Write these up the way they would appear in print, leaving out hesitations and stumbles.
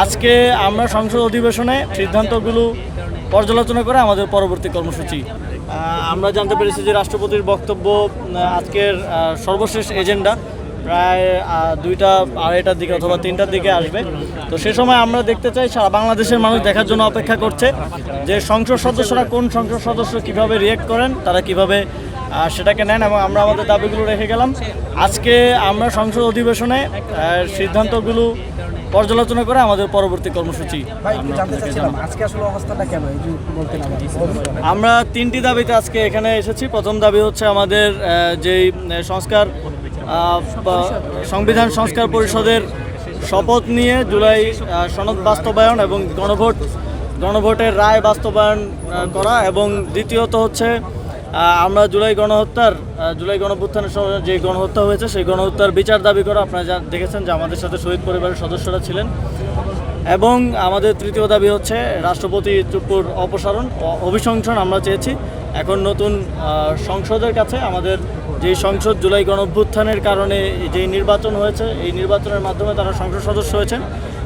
আজকে আমরা সংসদ অধিবেশনে সিদ্ধান্তগুলো পর্যালোচনা করে আমাদের পরবর্তী কর্মসূচি আমরা জানতে পেরেছি যে রাষ্ট্রপতির বক্তব্য আজকের সর্বশেষ এজেন্ডা প্রায় 2টা-2:30টার দিকে অথবা 3টার দিকে আসবে। তো সে সময় আমরা দেখতে চাই সারা বাংলাদেশের মানুষ দেখার জন্য অপেক্ষা করছে যে সংসদ সদস্যরা কোন সংসদ সদস্য কীভাবে রিয়েক্ট করেন, তারা কিভাবে সেটাকে নেন, এবং আমরা আমাদের দাবিগুলো রেখে গেলাম। আজকে আমরা সংসদ অধিবেশনে সিদ্ধান্তগুলো পর্যালোচনা করে আমাদের পরবর্তী কর্মসূচি আমরা 3টি দাবিতে আজকে এখানে এসেছি। প্রথম দাবি হচ্ছে আমাদের যেই সংবিধান সংস্কার পরিষদের শপথ নিয়ে জুলাই সনদ বাস্তবায়ন এবং গণভোটের রায় বাস্তবায়ন করা, এবং দ্বিতীয়ত হচ্ছে আমরা জুলাই গণঅভ্যুত্থানের যে গণহত্যা হয়েছে সেই গণহত্যার বিচার দাবি করা। আপনারা যা দেখেছেন যে আমাদের সাথে শহীদ পরিবারের সদস্যরা ছিলেন। এবং আমাদের তৃতীয় দাবি হচ্ছে রাষ্ট্রপতি চুপ্পুর অপসারণ, অভিশংসন আমরা চেয়েছি। এখন নতুন সংসদের কাছে আমাদের যেই সংসদ জুলাই গণঅভ্যুত্থানের কারণে যেই নির্বাচন হয়েছে, এই নির্বাচনের মাধ্যমে তারা সংসদ সদস্য হয়েছেন,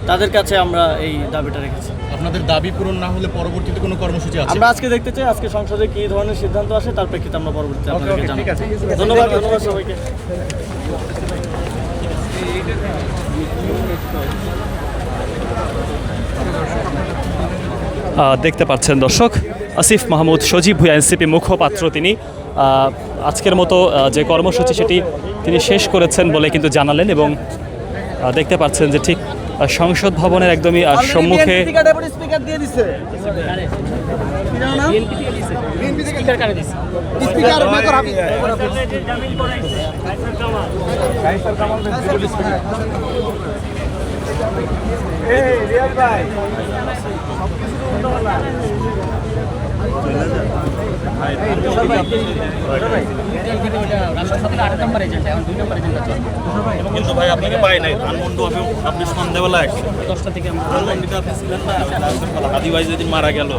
তাদের কাছে আমরা এই দাবিটা রেখেছি। আপনাদের দাবি পূরণ না হলে পরবর্তীতে কোনো কর্মসূচি আছে? আমরা আজকে দেখতে চাই আজকে সংসদে কী ধরনের সিদ্ধান্ত আসে, তার প্রেক্ষিতে আমরা পরবর্তীতে আপনাদেরকে জানাবো। ধন্যবাদ সবাইকে। দেখতে পাচ্ছেন দর্শক, আসিফ মাহমুদ সজীব ভুঁইয়া এনসিপি মুখপাত্র, তিনি আজকের মতো যে কর্মসূচি সেটি তিনি শেষ করেছেন বলে কিন্তু জানালেন। এবং দেখতে পাচ্ছেন যে ঠিক সংসদ ভবনের একদমই সম্মুখে কিন্তু ভাই আপনাকে পাই নাই ধানমন্ডু আপনি সন্ধ্যাবেলা 10টা থেকে ধানমন্ডিতে আপনি ছিলেন না, আদিবাসী যেদিন মারা গেল।